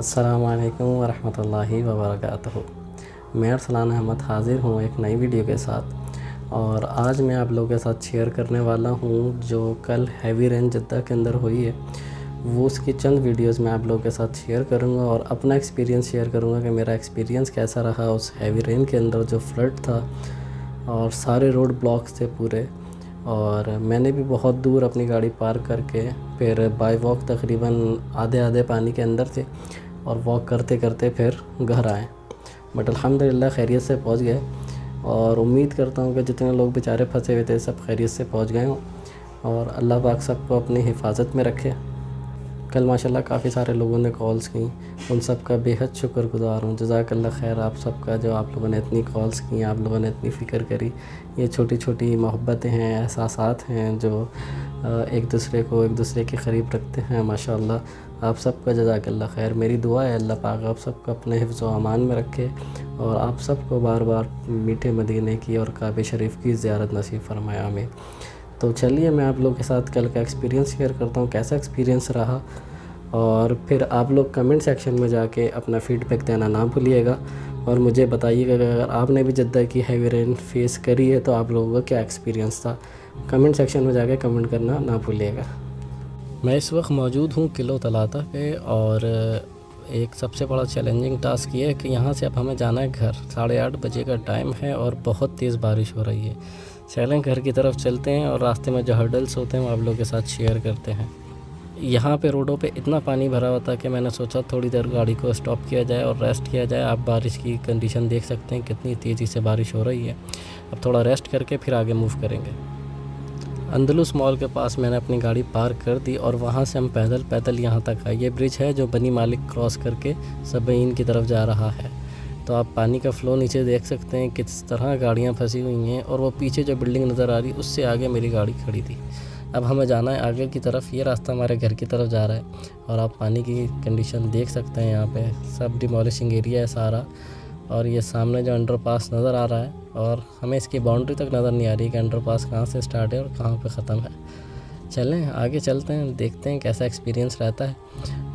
अस्सलाम वालेकुम वरहमतुल्लाहि वबरकातुहू। मैं अरसलान अहमद हाज़िर हूँ एक नई वीडियो के साथ। और आज मैं आप लोगों के साथ शेयर करने वाला हूँ जो कल हैवी रेन जद्दा के अंदर हुई है, वो उसकी चंद वीडियोस मैं आप लोगों के साथ शेयर करूँगा और अपना एक्सपीरियंस शेयर करूँगा कि मेरा एक्सपीरियंस कैसा रहा उस हैवी रेन के अंदर जो फ्लड था और सारे रोड ब्लॉक्स थे पूरे। और मैंने भी बहुत दूर अपनी गाड़ी पार्क करके फिर बाय वॉक तकरीबन आधे पानी के अंदर थे और वॉक करते करते फिर घर आए, बट अल्हम्दुलिल्लाह खैरियत से पहुंच गए। और उम्मीद करता हूं कि जितने लोग बेचारे फंसे हुए थे सब खैरियत से पहुंच गए हों और अल्लाह पाक सबको अपनी हिफाजत में रखे। कल माशाल्लाह काफ़ी सारे लोगों ने कॉल्स की, उन सब का बेहद शुक्रगुज़ार हूँ। जज़ाकल्लाह खैर आप सबका, जो आप लोगों ने इतनी कॉल्स की, आप लोगों ने इतनी फ़िक्र करी। ये छोटी छोटी मोहब्बतें हैं, एहसासात हैं जो एक दूसरे के क़रीब रखते हैं। माशाल्लाह आप सबका जज़ाकल्लाह खैर। मेरी दुआ है अल्लाह पाक आप सबको अपने हिफ्ज़ व अमान में रखे और आप सबको बार बार मीठे मदीने की और काबे शरीफ की ज़ियारत नसीब फरमाए, आमीन। तो चलिए मैं आप लोगों के साथ कल का एक्सपीरियंस शेयर करता हूँ, कैसा एक्सपीरियंस रहा। और फिर आप लोग कमेंट सेक्शन में जाके अपना फ़ीडबैक देना ना भूलिएगा और मुझे बताइएगा कि अगर आपने भी जद्दा की हैवी रेन फेस करी है तो आप लोगों का क्या एक्सपीरियंस था। कमेंट सेक्शन में जाके कमेंट करना ना भूलिएगा। मैं इस वक्त मौजूद हूँ किलो तलाता पे और एक सबसे बड़ा चैलेंजिंग टास्क ये है कि यहाँ से अब हमें जाना है घर। 8:30 बजे का टाइम है और बहुत तेज़ बारिश हो रही है। चलें घर की तरफ चलते हैं और रास्ते में जो हर्डल्स होते हैं वो आप लोगों के साथ शेयर करते हैं। यहाँ पे रोडों पे इतना पानी भरा हुआ था कि मैंने सोचा थोड़ी देर गाड़ी को स्टॉप किया जाए और रेस्ट किया जाए। आप बारिश की कंडीशन देख सकते हैं कितनी तेज़ी से बारिश हो रही है। अब थोड़ा रेस्ट करके फिर आगे मूव करेंगे। अंदलुस मॉल के पास मैंने अपनी गाड़ी पार्क कर दी और वहाँ से हम पैदल यहाँ तक आए। ये ब्रिज है जो बनी मालिक क्रॉस करके सबईन की तरफ जा रहा है। तो आप पानी का फ़्लो नीचे देख सकते हैं किस तरह गाड़ियाँ फंसी हुई हैं और वो पीछे जो बिल्डिंग नज़र आ रही उससे आगे मेरी गाड़ी खड़ी थी। अब हमें जाना है आगे की तरफ। ये रास्ता हमारे घर की तरफ जा रहा है और आप पानी की कंडीशन देख सकते हैं। यहाँ पे सब डिमोलिशिंग एरिया है सारा और ये सामने जो अंडरपास नज़र आ रहा है और हमें इसकी बाउंड्री तक नज़र नहीं आ रही कि अंडरपास कहाँ से स्टार्ट है और कहाँ पे ख़त्म है। चलें आगे चलते हैं, देखते हैं कैसा एक्सपीरियंस रहता है।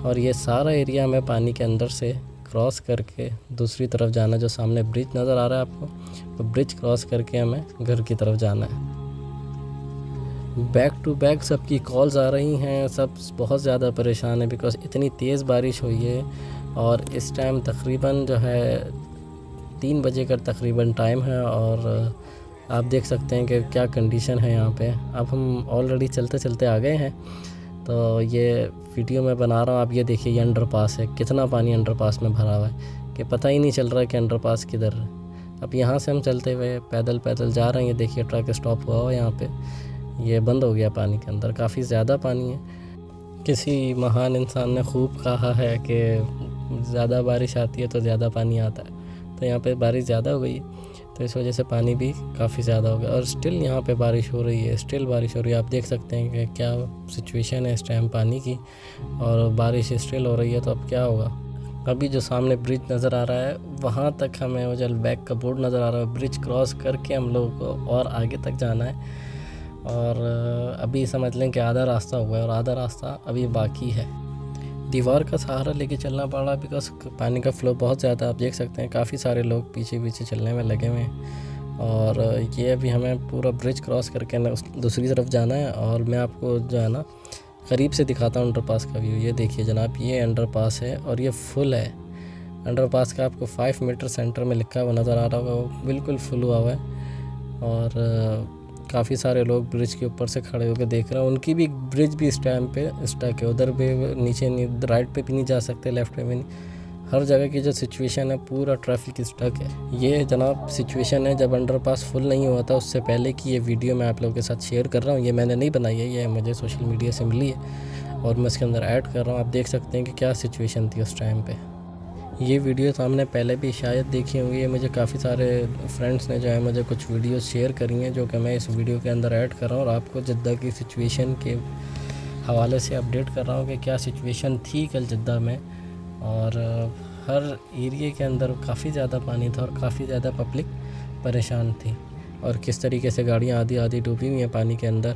और ये सारा एरिया हमें पानी के अंदर से क्रॉस करके दूसरी तरफ जाना। जो सामने ब्रिज नज़र आ रहा है आपको, तो ब्रिज क्रॉस करके हमें घर की तरफ जाना है। बैक टू बैक सबकी कॉल्स आ रही हैं, सब बहुत ज़्यादा परेशान है बिकॉज़ इतनी तेज़ बारिश हुई है। और इस टाइम तकरीबन जो है 3 बजे का तकरीबन टाइम है और आप देख सकते हैं कि क्या कंडीशन है यहाँ पे। अब हम ऑलरेडी चलते चलते आ गए हैं, तो ये वीडियो मैं बना रहा हूँ। आप ये देखिए ये अंडरपास है, कितना पानी अंडरपास में भरा हुआ है कि पता ही नहीं चल रहा है कि अंडरपास किधर है। अब यहाँ से हम चलते हुए पैदल जा रहे हैं। ये देखिए ट्रक स्टॉप हुआ हो यहाँ पे, ये बंद हो गया पानी के अंदर। काफ़ी ज़्यादा पानी है। किसी महान इंसान ने खूब कहा है कि ज़्यादा बारिश आती है तो ज़्यादा पानी आता है, तो यहाँ पे बारिश ज़्यादा हो गई तो इस वजह से पानी भी काफ़ी ज़्यादा हो गया। और स्टिल यहाँ पे बारिश हो रही है, स्टिल बारिश हो रही है। आप देख सकते हैं कि क्या सिचुएशन है इस टाइम पानी की और बारिश स्टिल हो रही है। तो अब क्या होगा। अभी जो सामने ब्रिज नज़र आ रहा है वहाँ तक हमें वो जो बैक का बोर्ड नज़र आ रहा है, ब्रिज क्रॉस करके हम लोगों को और आगे तक जाना है। और अभी समझ लें कि आधा रास्ता हुआ है और आधा रास्ता अभी बाकी है। दीवार का सहारा लेके चलना पड़ रहा है बिकॉज पानी का फ़्लो बहुत ज़्यादा। आप देख सकते हैं काफ़ी सारे लोग पीछे चलने में लगे हुए हैं। और ये अभी हमें पूरा ब्रिज क्रॉस करके ना दूसरी तरफ जाना है। और मैं आपको जो है ना करीब से दिखाता हूँ अंडरपास का व्यू। ये देखिए जनाब, ये अंडरपास है और ये फुल है। अंडरपास का आपको 5 मीटर सेंटर में लिखा हुआ नज़र आ रहा होगा, वो बिल्कुल फुल हुआ है। और काफ़ी सारे लोग ब्रिज के ऊपर से खड़े होकर देख रहे हैं। उनकी भी ब्रिज भी इस टाइम पे स्टक है, उधर भी नीचे नहीं, राइट पे भी नहीं जा सकते, लेफ़्ट पे भी नहीं। हर जगह की जो सिचुएशन है पूरा ट्रैफिक स्टक है। ये जनाब सिचुएशन है जब अंडरपास फुल नहीं हुआ था, उससे पहले की ये वीडियो मैं आप लोगों के साथ शेयर कर रहा हूँ। ये मैंने नहीं बनाई है, ये मुझे सोशल मीडिया से मिली है और मैं इसके अंदर ऐड कर रहा हूँ। आप देख सकते हैं कि क्या सिचुएशन थी उस टाइम पर। ये वीडियो हमने पहले भी शायद देखी होंगी। ये मुझे काफ़ी सारे फ्रेंड्स ने जो है मुझे कुछ वीडियोस शेयर करी हैं जो कि मैं इस वीडियो के अंदर ऐड कर रहा हूँ और आपको जद्दा की सिचुएशन के हवाले से अपडेट कर रहा हूँ कि क्या सिचुएशन थी कल जद्दा में। और हर एरिए के अंदर काफ़ी ज़्यादा पानी था और काफ़ी ज़्यादा पब्लिक परेशान थी और किस तरीके से गाड़ियाँ आधी डूबी हुई हैं पानी के अंदर।